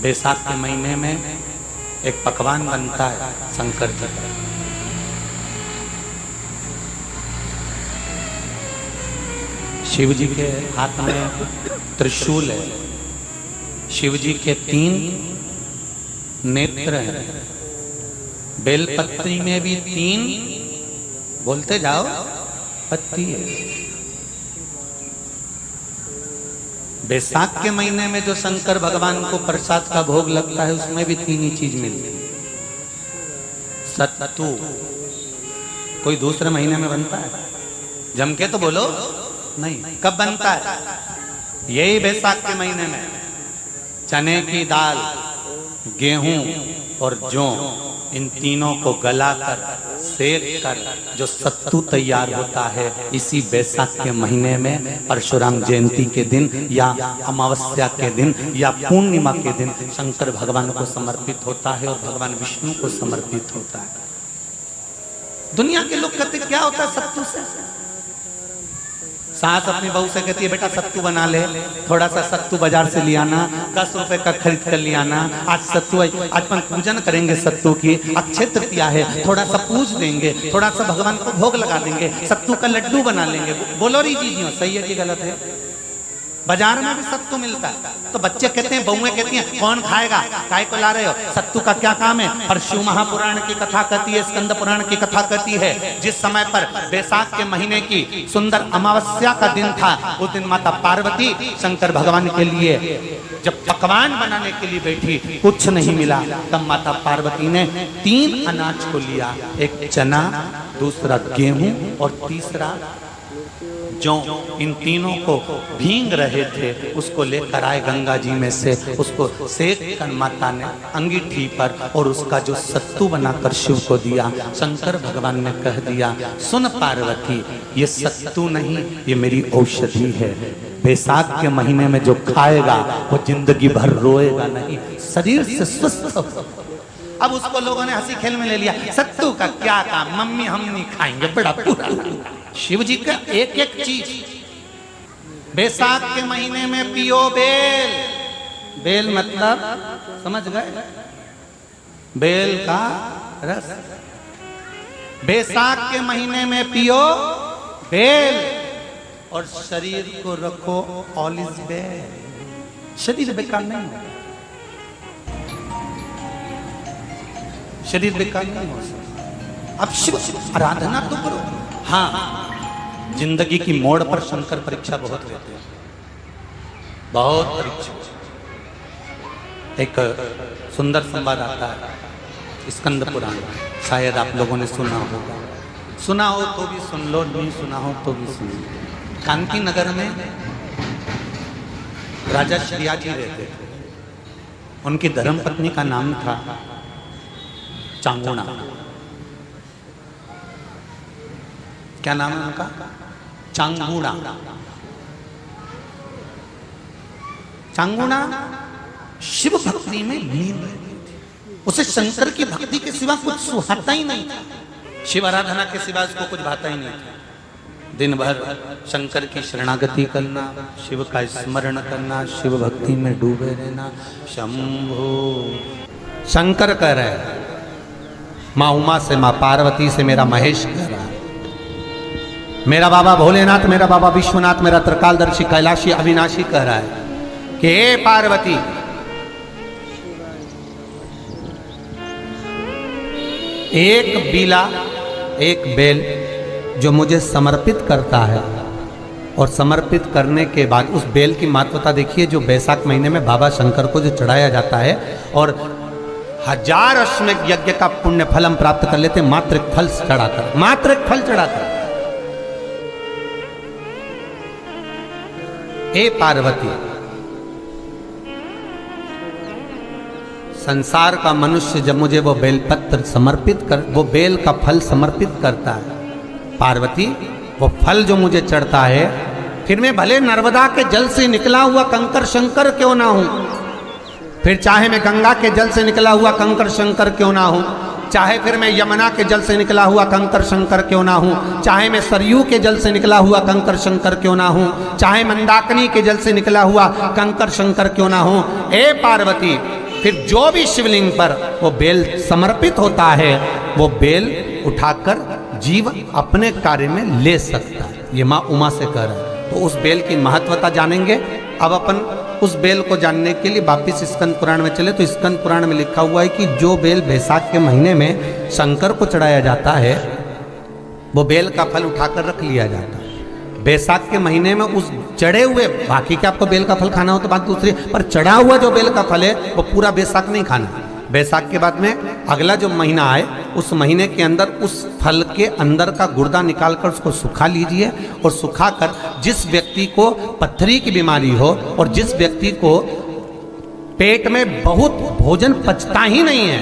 बैसाख के महीने में एक पकवान बनता है शंकर जी का। शिव जी के हाथ में त्रिशूल है, शिव जी के 3 नेत्र हैं, बेलपत्री में भी 3, बोलते जाओ, पत्ती है। बैसाख के महीने में जो शंकर भगवान को प्रसाद का भोग लगता है उसमें भी 3 ही चीज मिलती है। सत्तू कोई दूसरे महीने में बनता है? जम के तो बोलो नहीं। कब बनता है? यही बैसाख के महीने में। चने की दाल, गेहूं और जौ, इन तीनों को गलाकर सेक कर जो सत्तू तैयार होता है, इसी बैसाख के महीने में परशुराम जयंती के दिन या अमावस्या के दिन या पूर्णिमा के दिन शंकर भगवान को समर्पित होता है और भगवान विष्णु को समर्पित होता है। दुनिया के लोग कहते क्या होता है सत्तू से? सास अपनी बहू से कहती है बेटा सत्तू बना ले, थोड़ा सा सत्तू बाजार से ले आना, 10 रुपए का खरीद कर ले आना। आज सत्तू, आज अपन पूजन करेंगे सत्तू की, अक्षय तृतीया है, थोड़ा सा पूज देंगे, थोड़ा सा भगवान को भोग लगा देंगे, सत्तू का लड्डू बना लेंगे। बोलो री जी सही है कि गलत है? बाजार में भी सत्तू मिलता है तो बच्चे कहते हैं, बहुएं कहती हैं कौन खाएगा, काय को ला रहे हो, सत्तू का क्या काम है? पर शिव महापुराण की कथा कहती है, स्कंद पुराण की कथा कहती है, जिस समय पर बैसाख के महीने की सुंदर अमावस्या का दिन था, उस दिन माता पार्वती शंकर भगवान के लिए जब पकवान बनाने के लिए बैठी, कुछ नहीं मिला, तब माता पार्वती ने 3 अनाज को लिया, एक चना, दूसरा गेहूं और तीसरा जो, इन तीनों को भींग रहे थे उसको लेकर आए गंगा जी में से, उसको सेक कर माता ने अंगीठी पर और उसका जो सत्तू बनाकर शिव को दिया। शंकर भगवान ने कह दिया, सुन पार्वती, ये सत्तू नहीं, ये मेरी औषधि है। बैसाख के महीने में जो खाएगा वो जिंदगी भर रोएगा नहीं, शरीर से स्वस्थ हो। अब उसको लोगों ने हंसी खेल में ले लिया, सत्तू का क्या काम, मम्मी हम नहीं खाएंगे, बड़ा पूरा। शिव जी का एक एक चीज बैसाख के महीने में पियो बेल। बेल मतलब समझ गए? बेल का रस। बैसाख के महीने में पियो बेल और शरीर को रखो ऑलिव बेल। शरीर बेकार नहीं हो, शरीर बेकार नहीं हो सकता। अब शिव आराधना तो करो। हाँ, जिंदगी की मोड़ पर शंकर परीक्षा बहुत लेते हैं, बहुत परीक्षा। एक सुंदर संवाद आता है स्कंद पुराण, शायद आप लोगों ने सुना होगा, सुना हो तो भी सुन लो, नहीं सुना हो तो भी सुन लो। कांकी नगर में राजा श्रियाजी रहते थे, उनकी धर्मपत्नी का नाम था चांगुणा। क्या नाम है उनका? चांगुणा। चांगुणा शिव भक्ति में लीन रहती थी, उसे शंकर की भक्ति के सिवा कुछ सुहाता ही नहीं था, शिव आराधना के सिवा उसको कुछ भाता ही नहीं था। दिन भर शंकर की शरणागति करना, शिव का स्मरण करना, शिव भक्ति में डूबे रहना। शंभो शंकर कह रहे, माँ उमा से, माँ पार्वती से मेरा महेश कह रहा है, मेरा बाबा भोलेनाथ, मेरा बाबा विश्वनाथ, मेरा त्रिकालदर्शी कैलाशी अविनाशी कह रहा है कि हे पार्वती, एक बीला, एक बेल जो मुझे समर्पित करता है, और समर्पित करने के बाद उस बेल की महत्वता देखिए, जो बैसाख महीने में बाबा शंकर को जो चढ़ाया जाता है और 1000 अश्वमेध यज्ञ का पुण्य फल हम प्राप्त कर लेते, मात्र एक फल चढ़ाकर, मात्र एक फल चढ़ाकर। हे पार्वती, संसार का मनुष्य जब मुझे वो बेलपत्र समर्पित कर, वो बेल का फल समर्पित करता है, पार्वती वो फल जो मुझे चढ़ता है, फिर मैं भले नर्मदा के जल से निकला हुआ कंकर शंकर क्यों ना हूं, फिर चाहे मैं गंगा के जल से निकला हुआ कंकर शंकर क्यों ना हूं, चाहे फिर मैं यमुना के जल से निकला हुआ कंकर शंकर क्यों ना हूँ, चाहे मैं सरयू के जल से निकला हुआ कंकर शंकर क्यों ना हूँ, चाहे मंदाकिनी के जल से निकला हुआ कंकर शंकर क्यों ना हूँ। हे पार्वती, फिर जो भी शिवलिंग पर वो बेल समर्पित होता है वो बेल उठाकर जीव अपने कार्य में ले सकता है। ये माँ उमा से कह रहा है। तो उस बेल की महत्वता जानेंगे। अब अपन उस बेल को जानने के लिए वापिस स्कंद पुराण में चले तो स्कंद पुराण में लिखा हुआ है कि जो बेल बैसाख के महीने में शंकर को चढ़ाया जाता है वो बेल का फल उठाकर रख लिया जाता है। बैसाख के महीने में उस चढ़े हुए, बाकी के आपको बेल का फल खाना हो तो बात दूसरी, पर चढ़ा हुआ जो बेल का फल है वो पूरा बैसाख नहीं खाना। बैसाख के बाद में अगला जो महीना आए उस महीने के अंदर उस फल के अंदर का गुर्दा निकालकर उसको सुखा लीजिए और सुखाकर जिस व्यक्ति को पथरी की बीमारी हो और जिस व्यक्ति को पेट में बहुत भोजन पचता ही नहीं है,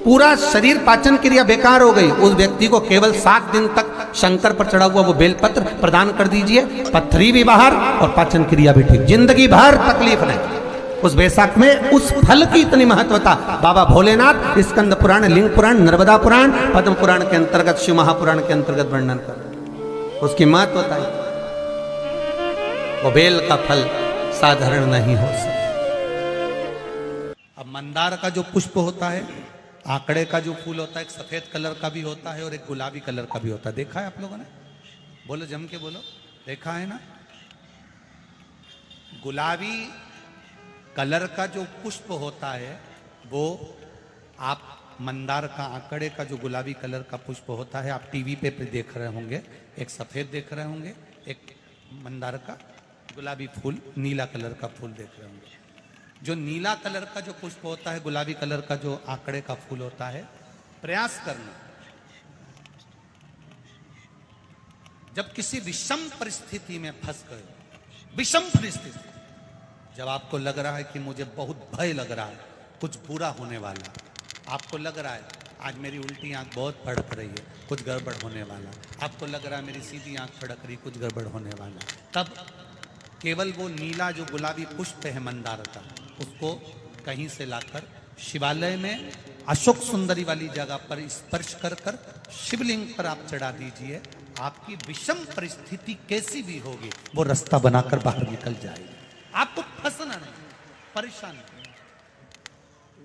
पूरा शरीर पाचन क्रिया बेकार हो गई, उस व्यक्ति को केवल 7 दिन तक शंकर पर चढ़ा हुआ वो बेलपत्र प्रदान कर दीजिए। पथरी भी बाहर और पाचन क्रिया भी ठीक, जिंदगी भर तकलीफ नहीं। उस बैसाख में उस फल की इतनी महत्वता बाबा भोलेनाथ स्कंद पुराण, लिंग पुराण, नर्मदा पुराण, पद्म पुराण के अंतर्गत, शिव महापुराण के अंतर्गत वर्णन कर उसकी महत्वता है। वो बेल का फल साधारण नहीं हो सकता। अब मंदार का जो पुष्प होता है, आंकड़े का जो फूल होता है, एक सफेद कलर का भी होता है और एक गुलाबी कलर का भी होता है। देखा है आप लोगों ने? बोलो, जम के बोलो, देखा है ना? गुलाबी कलर का जो पुष्प होता है वो आप मंदार का, आंकड़े का जो गुलाबी कलर का पुष्प होता है आप टीवी पे देख रहे होंगे। एक सफेद देख रहे होंगे, एक मंदार का गुलाबी फूल, नीला कलर का फूल देख रहे होंगे। जो नीला कलर का जो पुष्प होता है, गुलाबी कलर का जो आंकड़े का फूल होता है, प्रयास करना जब किसी विषम परिस्थिति में फंस गए, विषम परिस्थिति, जब आपको लग रहा है कि मुझे बहुत भय लग रहा है, कुछ बुरा होने वाला, आपको लग रहा है आज मेरी उल्टी आंख बहुत फड़क रही है, कुछ गड़बड़ होने वाला, आपको लग रहा है मेरी सीधी आंख फड़क रही, कुछ गड़बड़ होने वाला, तब केवल वो नीला जो गुलाबी पुष्प है मंदार का, उसको कहीं से लाकर शिवालय में अशोक सुंदरी वाली जगह पर स्पर्श कर कर शिवलिंग पर आप चढ़ा दीजिए। आपकी विषम परिस्थिति कैसी भी होगी वो रास्ता बनाकर बाहर निकल जाएगी। आपको फंसना नहीं, परेशान नहीं।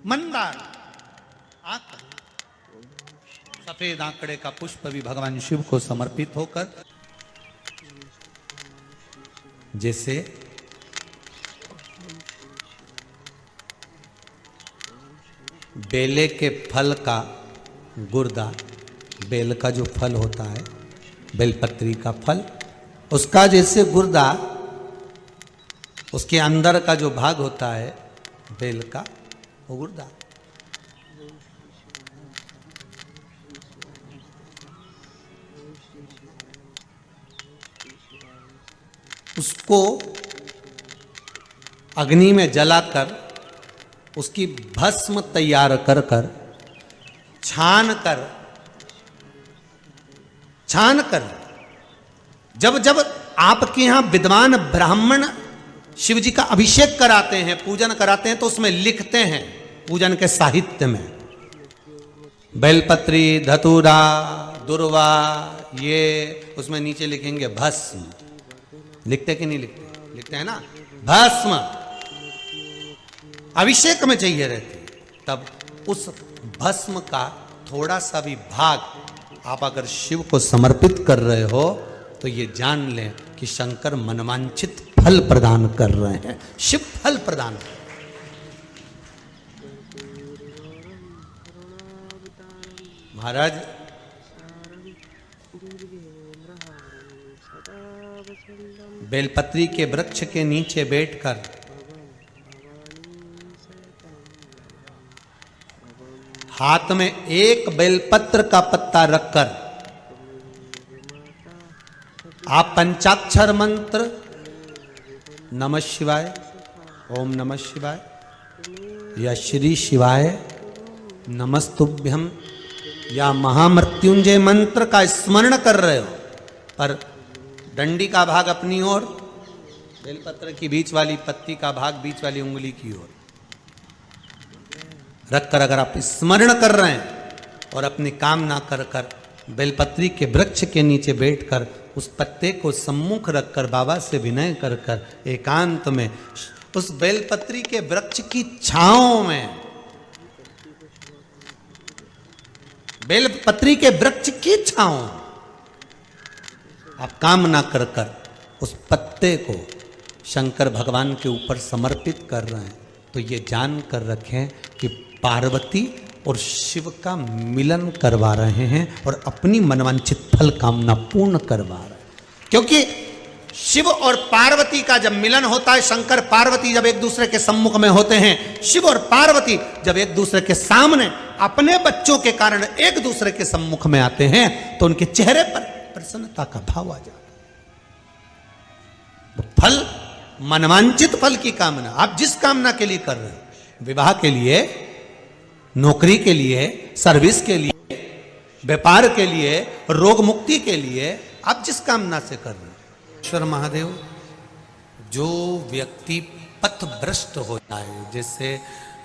मंदार सफेद आंकड़े का पुष्प भी भगवान शिव को समर्पित होकर, जैसे बेले के फल का गुर्दा, बेल का जो फल होता है, बेलपत्री का फल, उसका जैसे गुर्दा, उसके अंदर का जो भाग होता है बेल का, वो गुर्दा, उसको अग्नि में जलाकर उसकी भस्म तैयार कर कर छान कर जब जब आपके यहां विद्वान ब्राह्मण शिव जी का अभिषेक कराते हैं, पूजन कराते हैं, तो उसमें लिखते हैं पूजन के साहित्य में बेलपत्री, धतूरा, दुर्वा, ये उसमें नीचे लिखेंगे भस्म। लिखते कि नहीं लिखते? लिखते हैं ना, भस्म अभिषेक में चाहिए रहती है। तब उस भस्म का थोड़ा सा भी भाग आप अगर शिव को समर्पित कर रहे हो तो ये जान लें कि शंकर मनवांछित फल प्रदान कर रहे हैं। शिव फल प्रदान कर, महाराज बेलपत्री के वृक्ष के नीचे बैठकर हाथ में एक बेलपत्र का पत्ता रखकर आप पंचाक्षर मंत्र नमः शिवाय, ओम नमः शिवाय या श्री शिवाय नमस्तुभ्यम या महामृत्युंजय मंत्र का स्मरण कर रहे हो, पर डंडी का भाग अपनी ओर, बेलपत्र की बीच वाली पत्ती का भाग बीच वाली उंगली की ओर रखकर अगर आप स्मरण कर रहे हैं और अपनी कामना कर कर बेलपत्री के वृक्ष के नीचे बैठकर उस पत्ते को सम्मुख रखकर बाबा से विनय कर कर एकांत में उस बेलपत्री के वृक्ष की छांव में, बेलपत्री के वृक्ष की छांव आप कामना कर कर उस पत्ते को शंकर भगवान के ऊपर समर्पित कर रहे हैं, तो ये जान कर रखें कि पार्वती और शिव का मिलन करवा रहे हैं और अपनी मनवांछित फल कामना पूर्ण करवा रहे हैं। क्योंकि शिव और पार्वती का जब मिलन होता है, शंकर पार्वती जब एक दूसरे के सम्मुख में होते हैं, शिव और पार्वती जब एक दूसरे के सामने अपने बच्चों के कारण एक दूसरे के सम्मुख में आते हैं, तो उनके चेहरे पर प्रसन्नता का भाव आ जाता है। फल, मनवांचित फल की कामना आप जिस कामना के लिए कर रहे हैं, विवाह के लिए, नौकरी के लिए, सर्विस के लिए, व्यापार के लिए, रोग मुक्ति के लिए, आप जिस कामना से कर रहे हैं, ईश्वर महादेव, जो व्यक्ति पथभ्रष्ट हो जाए, जैसे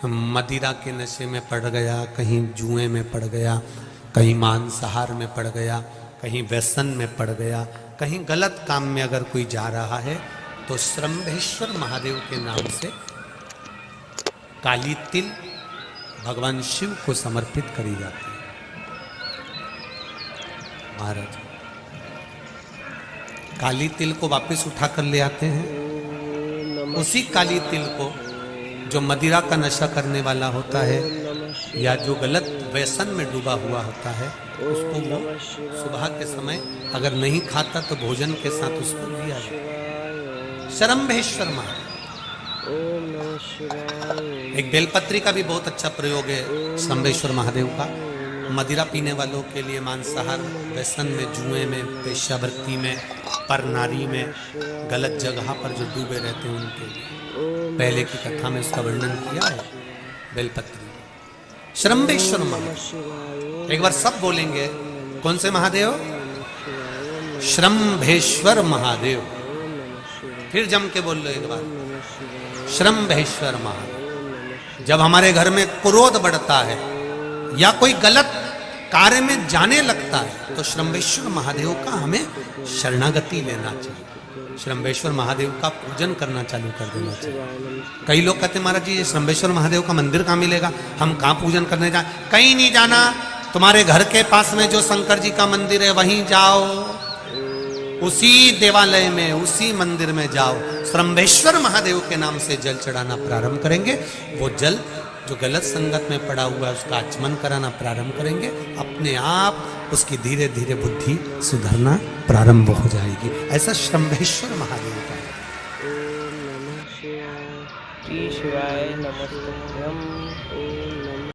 मदिरा के नशे में पड़ गया, कहीं जुए में पड़ गया, कहीं मांसाहार में पड़ गया, कहीं व्यसन में पड़ गया, कहीं गलत काम में अगर कोई जा रहा है, तो श्रंभेश्वर महादेव के नाम से काली तिल भगवान शिव को समर्पित करी जाती है। महाराज काली तिल को वापस उठा कर ले आते हैं। उसी काली तिल को जो मदिरा का नशा करने वाला होता है या जो गलत व्यसन में डूबा हुआ होता है, उसको वो सुबह के समय अगर नहीं खाता तो भोजन के साथ उसको दिया जाए। श्रंभेश्वर महादेव। एक बेलपत्री का भी बहुत अच्छा प्रयोग है श्रंभेश्वर महादेव का, मदिरा पीने वालों के लिए, मांसाहार, व्यसन में, जुए में, वेश्यावृत्ति में, पर नारी में, गलत जगह पर जो डूबे रहते हैं उनके लिए। पहले की कथा में उसका वर्णन किया है बेलपत्री। श्रंभेश्वर महादेव, एक बार सब बोलेंगे, कौन से महादेव? श्रंभेश्वर महादेव। फिर जम के बोल लो एक बार, श्रंभेश्वर महादेव। जब हमारे घर में क्रोध बढ़ता है या कोई गलत कार्य में जाने लगता है, तो श्रंभेश्वर महादेव का हमें शरणागति लेना चाहिए, श्रंभेश्वर महादेव का पूजन करना चालू कर देना चाहिए। कई लोग कहते हैं महाराज जी ये श्रंभेश्वर महादेव का मंदिर कहाँ मिलेगा, हम कहाँ पूजन करने जाए? कहीं नहीं जाना, तुम्हारे घर के पास में जो शंकर जी का मंदिर है वहीं जाओ, उसी देवालय में, उसी मंदिर में जाओ, श्रंभेश्वर महादेव के नाम से जल चढ़ाना प्रारंभ करेंगे। वो जल जो गलत संगत में पड़ा हुआ है उसका आचमन कराना प्रारंभ करेंगे, अपने आप उसकी धीरे धीरे बुद्धि सुधरना प्रारंभ हो जाएगी। ऐसा श्रंभेश्वर महादेव का ओम नमः शिवाय नमस्तुभ्यं।